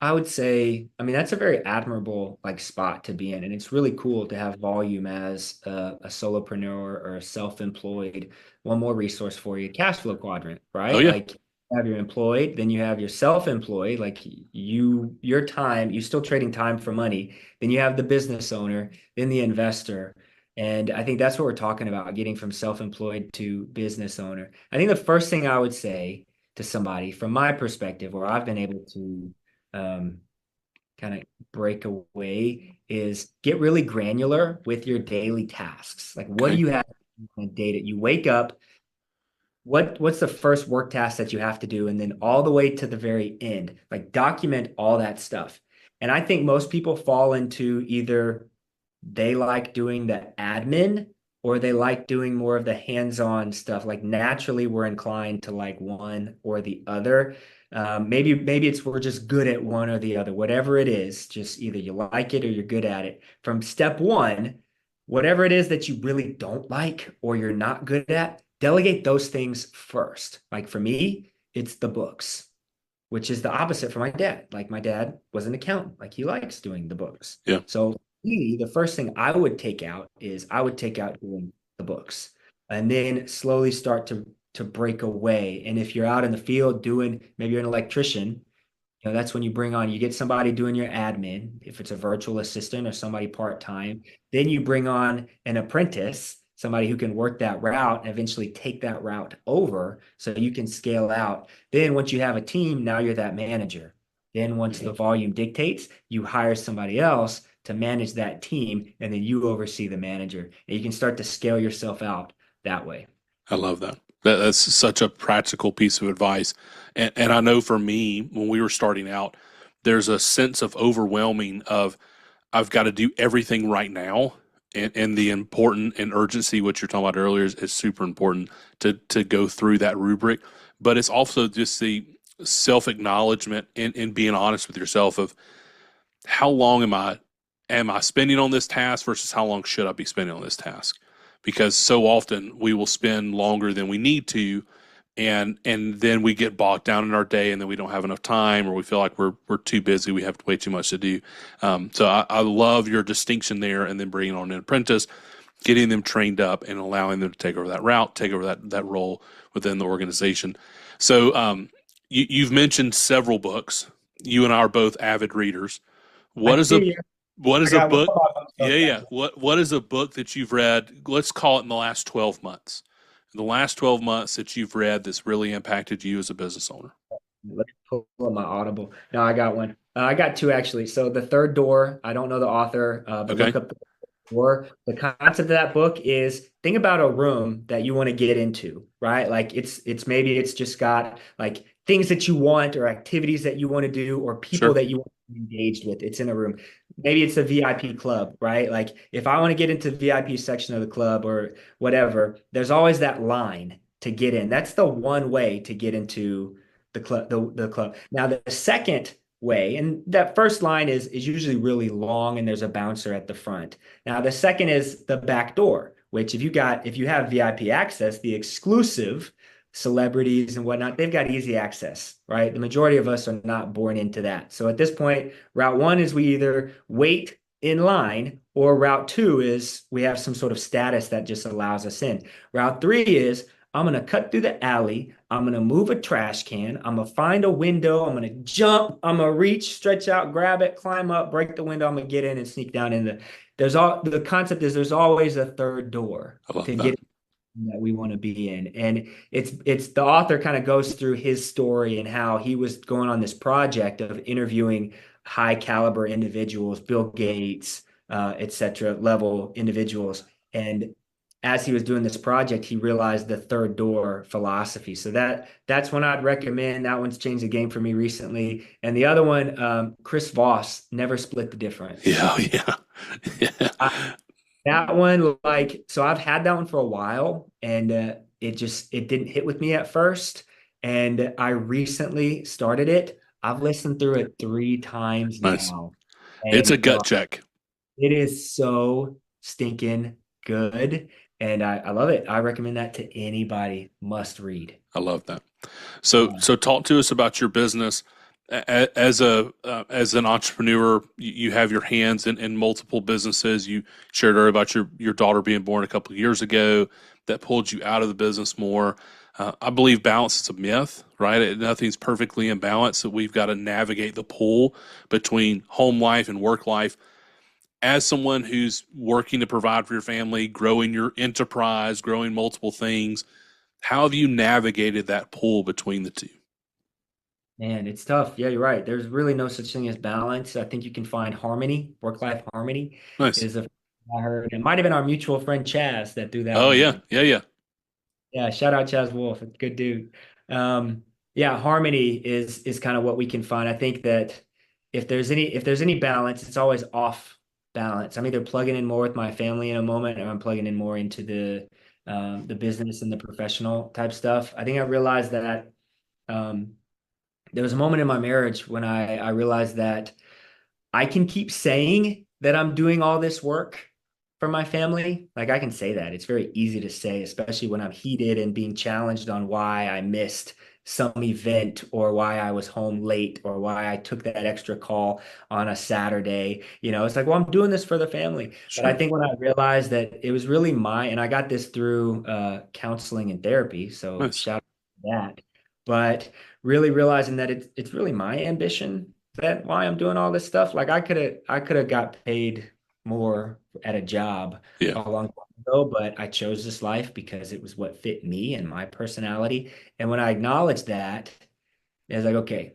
Speaker 2: I would say, I mean, that's a very admirable like spot to be in. And it's really cool to have volume as a solopreneur or a self-employed. One more resource for you, cash flow quadrant,
Speaker 1: Oh
Speaker 2: right?
Speaker 1: yeah.
Speaker 2: Like you have your employed, then you have your self-employed, like your time, you still trading time for money. Then you have the business owner, then the investor. And I think that's what we're talking about, getting from self-employed to business owner. I think the first thing I would say to somebody from my perspective, where I've been able to um, kind of break away, is get really granular with your daily tasks. Like, what do
Speaker 1: Okay.
Speaker 2: you have on a day that you wake up? What's the first work task that you have to do? And then all the way to the very end, like document all that stuff. And I think most people fall into either they like doing the admin or they like doing more of the hands-on stuff. Like naturally, we're inclined to like one or the other. Maybe it's we're just good at one or the other. Whatever it is, just either you like it or you're good at it. From step one, whatever it is that you really don't like or you're not good at, delegate those things first. Like for me, it's the books, which is the opposite for my dad. Like my dad was an accountant, like he likes doing the books.
Speaker 1: Yeah.
Speaker 2: So the first thing I would take out is I would take out doing the books and then slowly start to break away. And if you're out in the field doing, maybe you're an electrician, that's when you get somebody doing your admin, if it's a virtual assistant or somebody part-time. Then you bring on an apprentice, somebody who can work that route and eventually take that route over so you can scale out. Then once you have a team, now you're that manager. Then once the volume dictates, you hire somebody else to manage that team, and then you oversee the manager. And you can start to scale yourself out that way.
Speaker 1: I love that. That's such a practical piece of advice. And I know for me, when we were starting out, there's a sense of overwhelming of I've got to do everything right now. And the important and urgency, what you're talking about earlier, is super important to go through that rubric. But it's also just the self acknowledgement and being honest with yourself of how long am I spending on this task versus how long should I be spending on this task? Because so often we will spend longer than we need to, and then we get bogged down in our day, and then we don't have enough time, or we feel like we're too busy, we have way too much to do. So I love your distinction there, and then bringing on an apprentice, getting them trained up, and allowing them to take over that route, take over that role within the organization. So you've mentioned several books. You and I are both avid readers.
Speaker 2: I
Speaker 1: What is a
Speaker 2: see you.
Speaker 1: what
Speaker 2: I
Speaker 1: is a
Speaker 2: got one
Speaker 1: book?
Speaker 2: about
Speaker 1: Yeah,
Speaker 2: stuff
Speaker 1: yeah.
Speaker 2: down.
Speaker 1: What is a book that you've read? Let's call it in the last 12 months. The last 12 months that you've read that's really impacted you as a business owner.
Speaker 2: Let me pull up my Audible. No, I got one. I got two actually. So The Third Door, I don't know the author, but
Speaker 1: Okay,
Speaker 2: look up or the concept of that book is think about a room that you want to get into, right? Like it's maybe it's just got like things that you want or activities that you want to do or people
Speaker 1: sure,
Speaker 2: that you want to be engaged with. It's in a room. Maybe it's a VIP club, right? Like if I want to get into the VIP section of the club or whatever, there's always that line to get in. That's the one way to get into the club. Now the second way, and that first line is usually really long and there's a bouncer at the front. Now, the second is the back door, which if you have VIP access, the exclusive celebrities and whatnot, they've got easy access, right? The majority of us are not born into that. So at this point, route one is we either wait in line, or route two is we have some sort of status that just allows us in. Route three is I'm going to cut through the alley. I'm going to move a trash can. I'm going to find a window. I'm going to jump. I'm going to reach, stretch out, grab it, climb up, break the window. I'm going to get in and sneak down in the concept is there's always a third door
Speaker 1: I love
Speaker 2: to
Speaker 1: that.
Speaker 2: get that we want to be in. And it's the author kind of goes through his story and how he was going on this project of interviewing high caliber individuals, Bill Gates, et cetera, level individuals. And as he was doing this project, he realized the third door philosophy. So that's one I'd recommend. That one's changed the game for me recently. And the other one, Chris Voss, Never Split the Difference.
Speaker 1: Yeah, yeah, yeah.
Speaker 2: That one, like, so I've had that one for a while, and it didn't hit with me at first. And I recently started it. I've listened through it three times
Speaker 1: Nice.
Speaker 2: now,
Speaker 1: It's a
Speaker 2: and
Speaker 1: gut check.
Speaker 2: it is so stinking good, and I love it. I recommend that to anybody. Must read.
Speaker 1: I love that. So talk to us about your business as an entrepreneur. You have your hands in multiple businesses. You shared earlier about your daughter being born a couple of years ago. That pulled you out of the business more. I believe balance is a myth, right? Nothing's perfectly in balance. So we've got to navigate the pull between home life and work life. As someone who's working to provide for your family, growing your enterprise, growing multiple things, how have you navigated that pull between the two?
Speaker 2: Man, it's tough. Yeah, you're right. There's really no such thing as balance. I think you can find harmony, work-life harmony
Speaker 1: Nice.
Speaker 2: is a I heard. It might have been our mutual friend Chaz that threw that
Speaker 1: Oh
Speaker 2: one
Speaker 1: yeah,
Speaker 2: in.
Speaker 1: yeah, yeah.
Speaker 2: Yeah, shout out Chaz Wolf. Good dude. Yeah, harmony is kind of what we can find. I think that if there's any balance, it's always off balance. I'm either plugging in more with my family in a moment, or I'm plugging in more into the business and the professional type stuff. I think I realized that um, there was a moment in my marriage when I realized that I can keep saying that I'm doing all this work for my family. Like I can say that. It's very easy to say, especially when I'm heated and being challenged on why I missed some event or why I was home late or why I took that extra call on a Saturday. It's like, well, I'm doing this for the family. But I
Speaker 1: Sure.
Speaker 2: think when I realized that it was really and I got this through counseling and therapy. So
Speaker 1: Nice.
Speaker 2: shout out to that. But really realizing that it's really my ambition that why I'm doing all this stuff. Like I could have got paid more at a job
Speaker 1: Yeah.
Speaker 2: a long time ago, but I chose this life because it was what fit me and my personality. And when I acknowledged that, I was like, okay,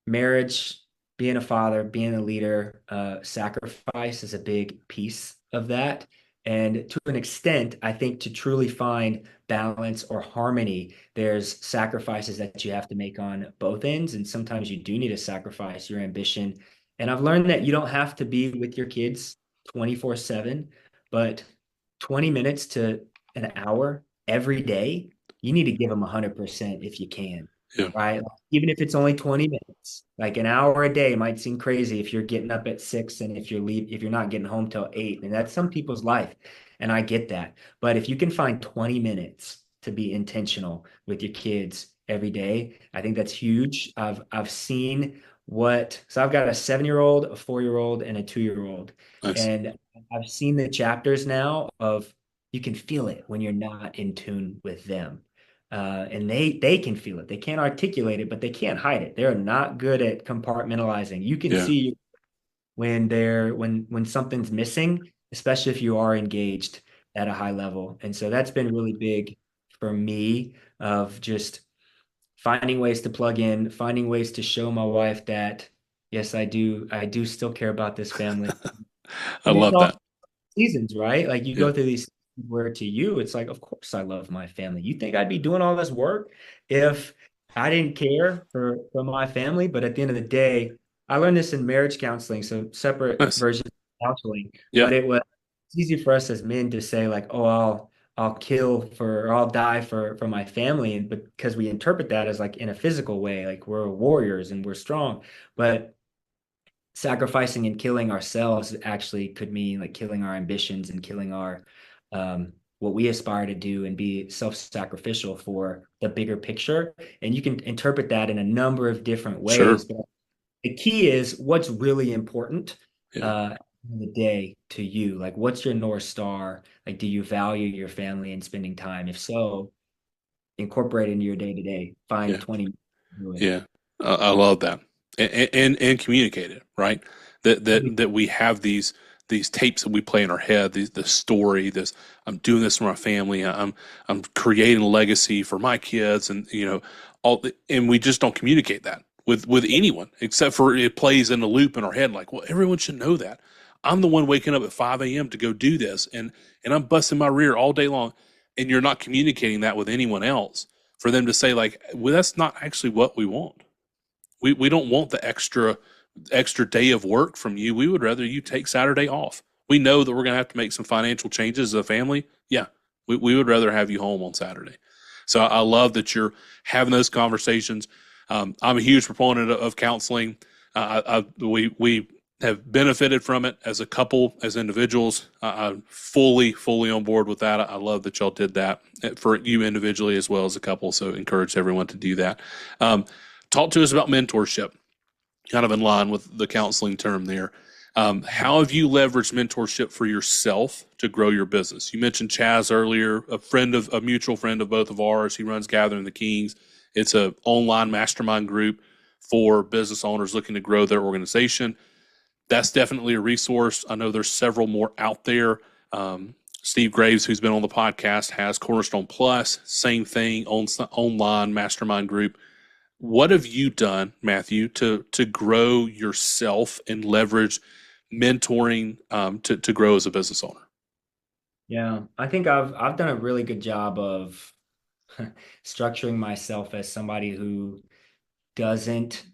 Speaker 2: marriage, being a father, being a leader, sacrifice is a big piece of that. And to an extent, I think to truly find balance or harmony, there's sacrifices that you have to make on both ends. And sometimes you do need to sacrifice your ambition. And I've learned that you don't have to be with your kids 24/7, but 20 minutes to an hour every day, you need to give them 100% if you can,
Speaker 1: Yeah.
Speaker 2: right? Even if it's only 20 minutes, like an hour a day might seem crazy if you're getting up at 6 and if you're not getting home till 8. And that's some people's life. And I get that. But if you can find 20 minutes to be intentional with your kids every day, I think that's huge. I've seen so I've got a 7-year-old, a 4-year-old, and a 2-year-old.
Speaker 1: Nice.
Speaker 2: And I've seen the chapters now of you can feel it when you're not in tune with them. And they can feel it. They can't articulate it, but they can't hide it. They're not good at compartmentalizing. You can
Speaker 1: Yeah.
Speaker 2: see when something's missing, especially if you are engaged at a high level. And so that's been really big for me of just finding ways to plug in, finding ways to show my wife that yes, I do still care about this family.
Speaker 1: I
Speaker 2: And it's
Speaker 1: love
Speaker 2: all
Speaker 1: that.
Speaker 2: seasons, right? Like you
Speaker 1: Yeah.
Speaker 2: go through these where to you, it's like, of course I love my family. You think I'd be doing all this work if I didn't care for my family? But at the end of the day, I learned this in marriage counseling, so separate
Speaker 1: Nice.
Speaker 2: versions of counseling.
Speaker 1: Yeah.
Speaker 2: But it's easy for us as men to say like, oh, I'll kill for or I'll die for my family, and because we interpret that as like in a physical way, like we're warriors and we're strong. But sacrificing and killing ourselves actually could mean like killing our ambitions and killing our what we aspire to do and be self-sacrificial for the bigger picture. And you can interpret that in a number of different
Speaker 1: Sure.
Speaker 2: ways. But the key is what's really important
Speaker 1: Yeah.
Speaker 2: in the day to you. Like what's your North Star? Like, do you value your family and spending time? If so, incorporate it into your day to day. Find
Speaker 1: Yeah.
Speaker 2: 20 minutes to do it.
Speaker 1: Yeah. I love that. And communicate it, right? That we have these tapes that we play in our head, the story, this I'm doing this for my family, I'm creating a legacy for my kids, and and we just don't communicate that with anyone except for it plays in a loop in our head, like, well, everyone should know that. I'm the one waking up at 5 a.m. to go do this, and I'm busting my rear all day long, and you're not communicating that with anyone else for them to say like, well, that's not actually what we want. We don't want the extra day of work from you. We would rather you take Saturday off. We know that we're going to have to make some financial changes as a family. Yeah, we would rather have you home on Saturday. So I love that you're having those conversations. I'm a huge proponent of counseling. We have benefited from it as a couple, as individuals. I'm fully on board with that. I love that y'all did that for you individually as well as a couple. So encourage everyone to do that. Talk to us about mentorship, kind of in line with the counseling term there. How have you leveraged mentorship for yourself to grow your business? You mentioned Chaz earlier, a mutual friend of both of ours. He runs Gathering the Kings. It's an online mastermind group for business owners looking to grow their organization. That's definitely a resource. I know there's several more out there. Steve Graves, who's been on the podcast, has Cornerstone Plus, same thing, online mastermind group. What have you done, Matthew, to grow yourself and leverage mentoring to grow as a business owner?
Speaker 2: Yeah, I think I've done a really good job of structuring myself as somebody who doesn't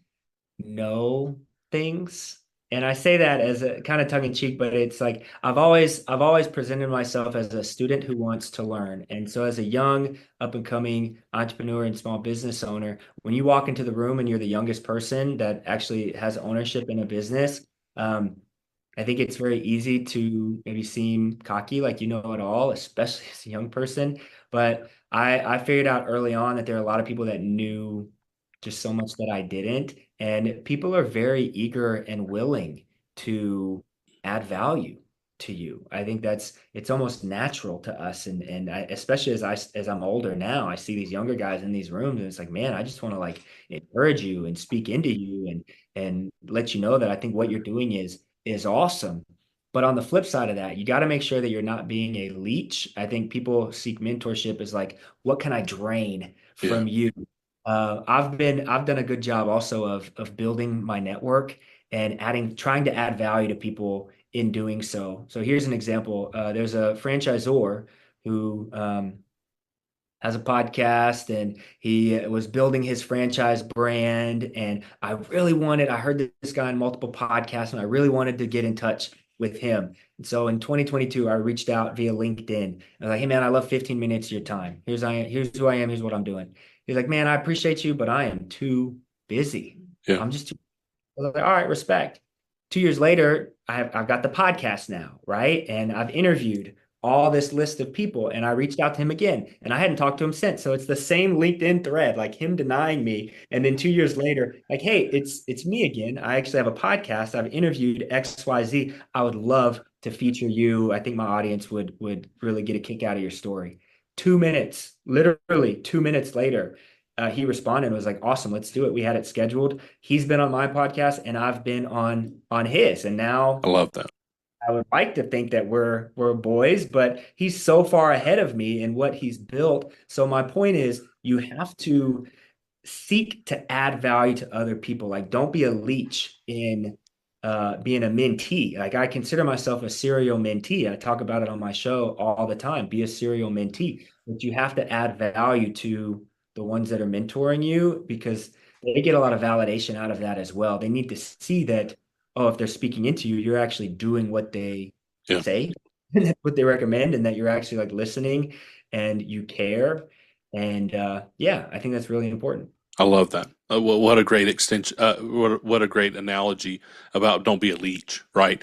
Speaker 2: know things. And I say that as a kind of tongue in cheek, but it's like I've always presented myself as a student who wants to learn. And so as a young up and coming entrepreneur and small business owner, when you walk into the room and you're the youngest person that actually has ownership in a business, um, I think it's very easy to maybe seem cocky, like you know it all, especially as a young person. But I figured out early on that there are a lot of people that knew just so much that I didn't. And people are very eager and willing to add value to you. I think it's almost natural to us. And especially as I'm older now, I see these younger guys in these rooms and it's like, man, I just want to like encourage you and speak into you and let you know that I think what you're doing is awesome. But on the flip side of that, you got to make sure that you're not being a leech. I think people seek mentorship as like, what can I drain
Speaker 1: Yeah,
Speaker 2: from you? I've done a good job also of building my network and trying to add value to people in doing so. So here's an example. There's a franchisor who has a podcast, and he was building his franchise brand. And I heard this guy on multiple podcasts, and I really wanted to get in touch with him. And so in 2022, I reached out via LinkedIn. I was like, hey man, I love 15 minutes of your time. Here's who I am, here's what I'm doing. He's like, man, I appreciate you, but I am too busy.
Speaker 1: Yeah.
Speaker 2: I'm just too I was like, all right, respect. 2 years later, I've got the podcast now, right? And I've interviewed all this list of people, and I reached out to him again, and I hadn't talked to him since. So it's the same LinkedIn thread, like him denying me, and then 2 years later, like, hey, it's me again. I actually have a podcast. I've interviewed XYZ. I would love to feature you. I think my audience would really get a kick out of your story. 2 minutes, literally 2 minutes later, he responded and was like, awesome, let's do it. We had it scheduled. He's been on my podcast, and I've been on his. And now
Speaker 1: I love that.
Speaker 2: I would like to think that we're boys, but he's so far ahead of me in what he's built. So my point is, you have to seek to add value to other people. Like, don't be a leech in being a mentee. Like, I consider myself a serial mentee. I talk about it on my show all the time. Be a serial mentee, but you have to add value to the ones that are mentoring you, because they get a lot of validation out of that as well. They need to see that, oh, if they're speaking into you, you're actually doing what they
Speaker 1: Yeah.
Speaker 2: say, what they recommend, and that you're actually like listening and you care. And yeah, I think that's really important.
Speaker 1: I love that. What a great extension. What a great analogy about don't be a leech, right?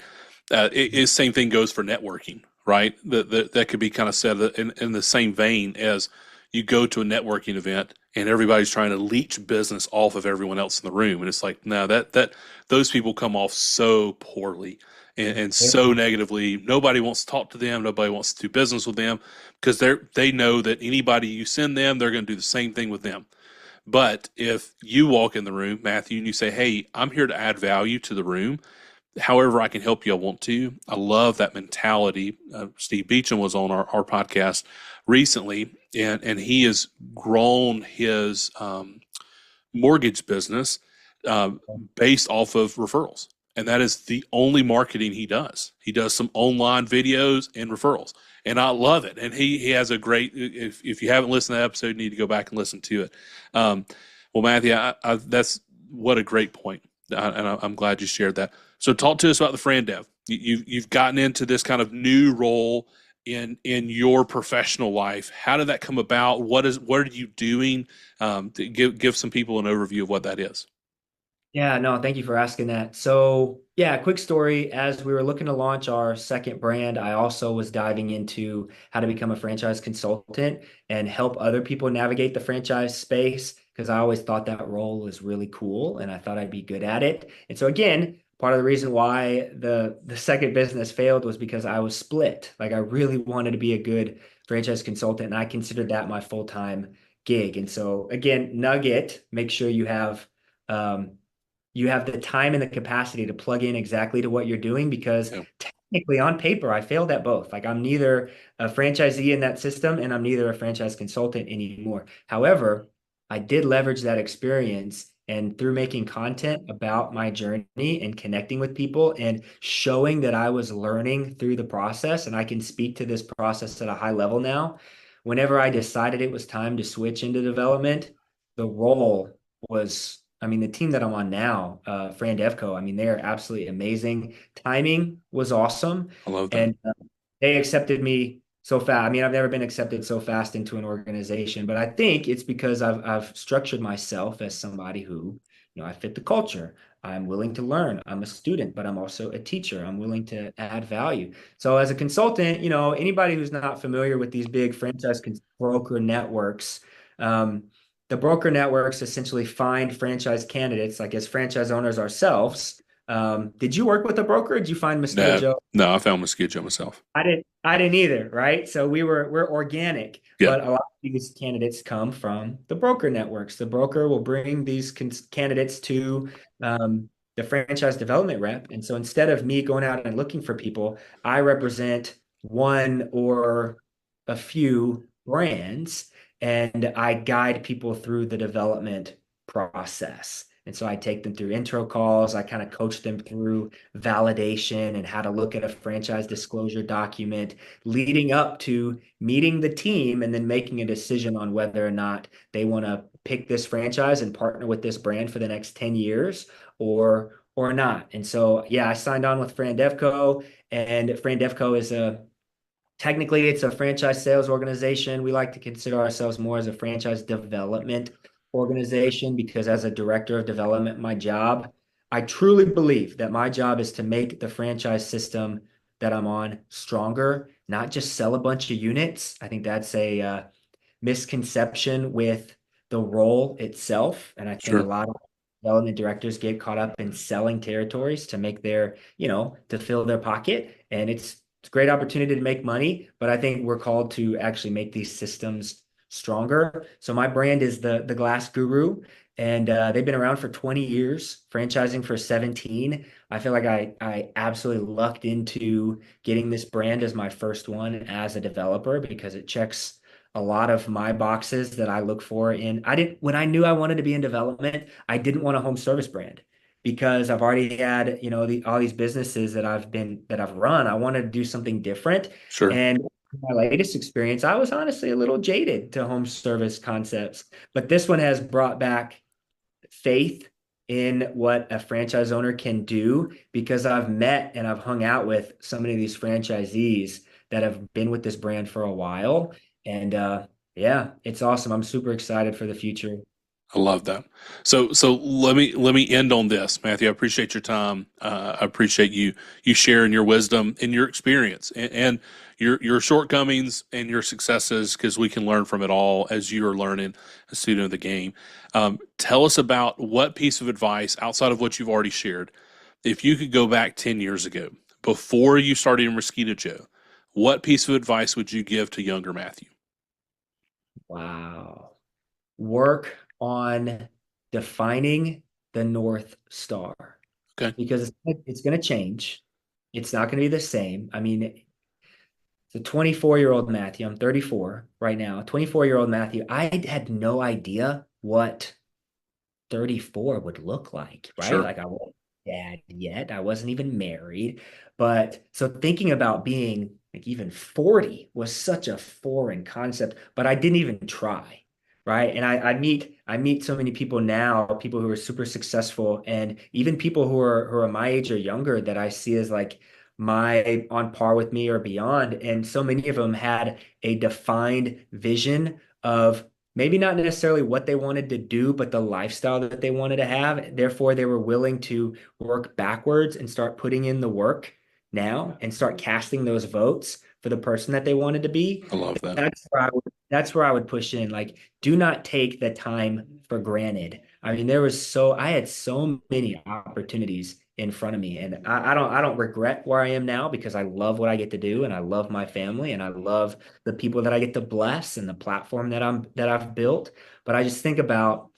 Speaker 1: Same thing goes for networking, right? That could be kind of said in the same vein as you go to a networking event and everybody's trying to leech business off of everyone else in the room, and it's like, no, that those people come off so poorly and so negatively. Nobody wants to talk to them. Nobody wants to do business with them because they know that anybody you send them, they're going to do the same thing with them. But if you walk in the room, Matthew, and you say, hey, I'm here to add value to the room, however I can help you, I want to. I love that mentality. Steve Beecham was on our podcast recently, and he has grown his mortgage business uh, based off of referrals. And that is the only marketing he does. He does some online videos and referrals. And I love it. And he has a great, if you haven't listened to that episode, you need to go back and listen to it. Well, Matthew, that's what a great point. And I'm glad you shared that. So talk to us about the Fran Dev. You've gotten into this kind of new role in your professional life. How did that come about? What are you doing? To give some people an overview of what that is.
Speaker 2: Yeah, no, thank you for asking that. So, yeah, quick story. As we were looking to launch our second brand, I also was diving into how to become a franchise consultant and help other people navigate the franchise space, because I always thought that role was really cool and I thought I'd be good at it. And so again, part of the reason why the second business failed was because I was split. Like, I really wanted to be a good franchise consultant, and I considered that my full-time gig. And so again, nugget, make sure um, you have the time and the capacity to plug in exactly to what you're doing, because
Speaker 1: Yeah.
Speaker 2: technically on paper, I failed at both. Like, I'm neither a franchisee in that system and I'm neither a franchise consultant anymore. However, I did leverage that experience, and through making content about my journey and connecting with people and showing that I was learning through the process and I can speak to this process at a high level now, whenever I decided it was time to switch into development, the role was, I mean, the team that I'm on now, Fran Dev Co, I mean, they are absolutely amazing. Timing was awesome.
Speaker 1: I love that.
Speaker 2: And they accepted me so fast. I mean, I've never been accepted so fast into an organization, but I think it's because I've structured myself as somebody who, I fit the culture. I'm willing to learn. I'm a student, but I'm also a teacher. I'm willing to add value. So as a consultant, anybody who's not familiar with these big franchise broker networks, um, the broker networks essentially find franchise candidates, like as franchise owners ourselves. Did you work with a broker? Did you find Mosquito
Speaker 1: No,
Speaker 2: Joe?
Speaker 1: no, I found Mosquito Joe myself.
Speaker 2: I didn't either, right? So we're organic,
Speaker 1: Yeah,
Speaker 2: but a lot of these candidates come from the broker networks. The broker will bring these candidates to the franchise development rep. And so instead of me going out and looking for people, I represent one or a few brands, and I guide people through the development process. And so I take them through intro calls. I kind of coach them through validation and how to look at a franchise disclosure document leading up to meeting the team and then making a decision on whether or not they want to pick this franchise and partner with this brand for the next 10 years or not. And so yeah, I signed on with Fran Dev Co, and Fran Dev Co is a technically it's a franchise sales organization. We like to consider ourselves more as a franchise development organization because as a director of development, my job, I truly believe that my job is to make the franchise system that I'm on stronger, not just sell a bunch of units. I think that's a misconception with the role itself. And I think a
Speaker 1: Sure.
Speaker 2: lot of development directors get caught up in selling territories to make their, to fill their pocket. And it's a great opportunity to make money, but I think we're called to actually make these systems stronger. So my brand is the Glass Guru, and they've been around for 20 years, franchising for 17. I feel like I absolutely lucked into getting this brand as my first one as a developer because it checks a lot of my boxes that I look for in I didn't when I knew I wanted to be in development, I didn't want a home service brand because I've already had, all these businesses that I've run. I wanted to do something different.
Speaker 1: Sure.
Speaker 2: And my latest experience, I was honestly a little jaded to home service concepts, but this one has brought back faith in what a franchise owner can do because I've met and I've hung out with so many of these franchisees that have been with this brand for a while. And yeah, it's awesome. I'm super excited for the future.
Speaker 1: I love that. So let me end on this, Matthew. I appreciate your time. I appreciate you sharing your wisdom and your experience and your shortcomings and your successes because we can learn from it all as you are learning a student of the game. Tell us about what piece of advice outside of what you've already shared, if you could go back 10 years ago before you started in Mosquito Joe, what piece of advice would you give to younger Matthew?
Speaker 2: Wow. Work on defining the North Star
Speaker 1: Okay.
Speaker 2: because it's going to change. It's not going to be the same. I mean, the 24-year-old Matthew, I'm 34 right now. 24-year-old Matthew, I had no idea what 34 would look like, right?
Speaker 1: Sure.
Speaker 2: Like I wasn't dad yet. I wasn't even married. But so thinking about being like even 40 was such a foreign concept, but I didn't even try. Right. And I meet so many people now, people who are super successful and even people who are my age or younger that I see as like my on par with me or beyond. And so many of them had a defined vision of maybe not necessarily what they wanted to do, but the lifestyle that they wanted to have. Therefore, they were willing to work backwards and start putting in the work now and start casting those votes for the person that they wanted to be.
Speaker 1: I love that.
Speaker 2: That's where I would push in. Like, do not take the time for granted. I mean, I had so many opportunities in front of me, and I don't regret where I am now because I love what I get to do, and I love my family, and I love the people that I get to bless, and the platform that I've built. But I just think about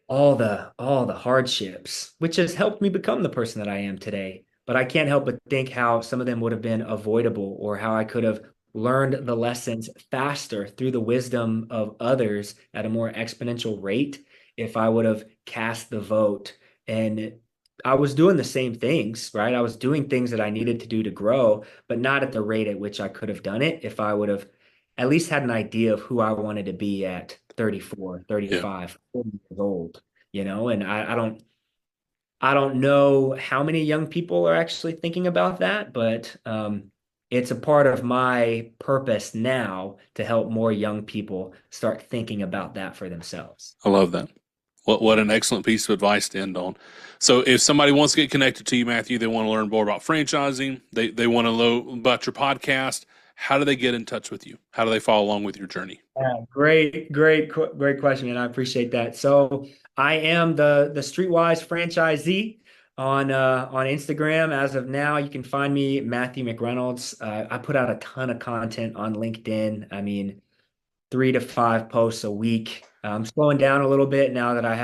Speaker 2: all the hardships, which has helped me become the person that I am today. But I can't help but think how some of them would have been avoidable or how I could have learned the lessons faster through the wisdom of others at a more exponential rate if I would have cast the vote. And I was doing the same things, right? I was doing things that I needed to do to grow, but not at the rate at which I could have done it if I would have at least had an idea of who I wanted to be at 34,
Speaker 1: Yeah.
Speaker 2: 35, 40 years old, and I don't know how many young people are actually thinking about that, but it's a part of my purpose now to help more young people start thinking about that for themselves.
Speaker 1: I love that. What an excellent piece of advice to end on. So if somebody wants to get connected to you, Matthew, they want to learn more about franchising, they want to know about your podcast, how do they get in touch with you? How do they follow along with your journey?
Speaker 2: Yeah, great question, and I appreciate that. So I am the Streetwise franchisee on Instagram. As of now, you can find me Matthew McReynolds. I put out a ton of content on LinkedIn. I mean, 3 to 5 posts a week. I'm slowing down a little bit now that I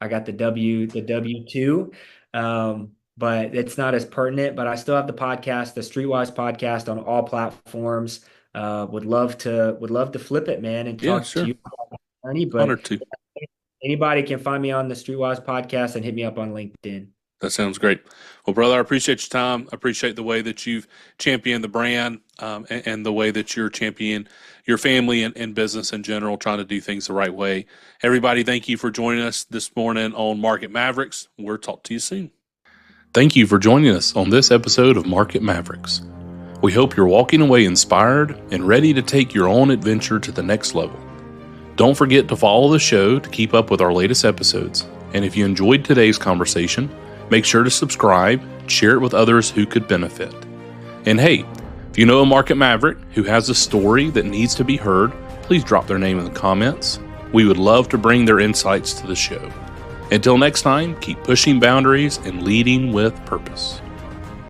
Speaker 2: got the W-2. But it's not as pertinent, but I still have the podcast, the Streetwise podcast on all platforms. Would love to flip it, man, and
Speaker 1: Yeah,
Speaker 2: talk to
Speaker 1: sure.
Speaker 2: you about the journey. But
Speaker 1: Honored to.
Speaker 2: Anybody can find me on the Streetwise podcast and hit me up on LinkedIn.
Speaker 1: That sounds great. Well, brother, I appreciate your time. I appreciate the way that you've championed the brand and the way that you're championing your family and business in general, trying to do things the right way. Everybody, thank you for joining us this morning on Market Mavericks. We'll talk to you soon. Thank you for joining us on this episode of Market Mavericks. We hope you're walking away inspired and ready to take your own adventure to the next level. Don't forget to follow the show to keep up with our latest episodes. And if you enjoyed today's conversation, make sure to subscribe, share it with others who could benefit. And hey, if you know a market maverick who has a story that needs to be heard, please drop their name in the comments. We would love to bring their insights to the show. Until next time, keep pushing boundaries and leading with purpose.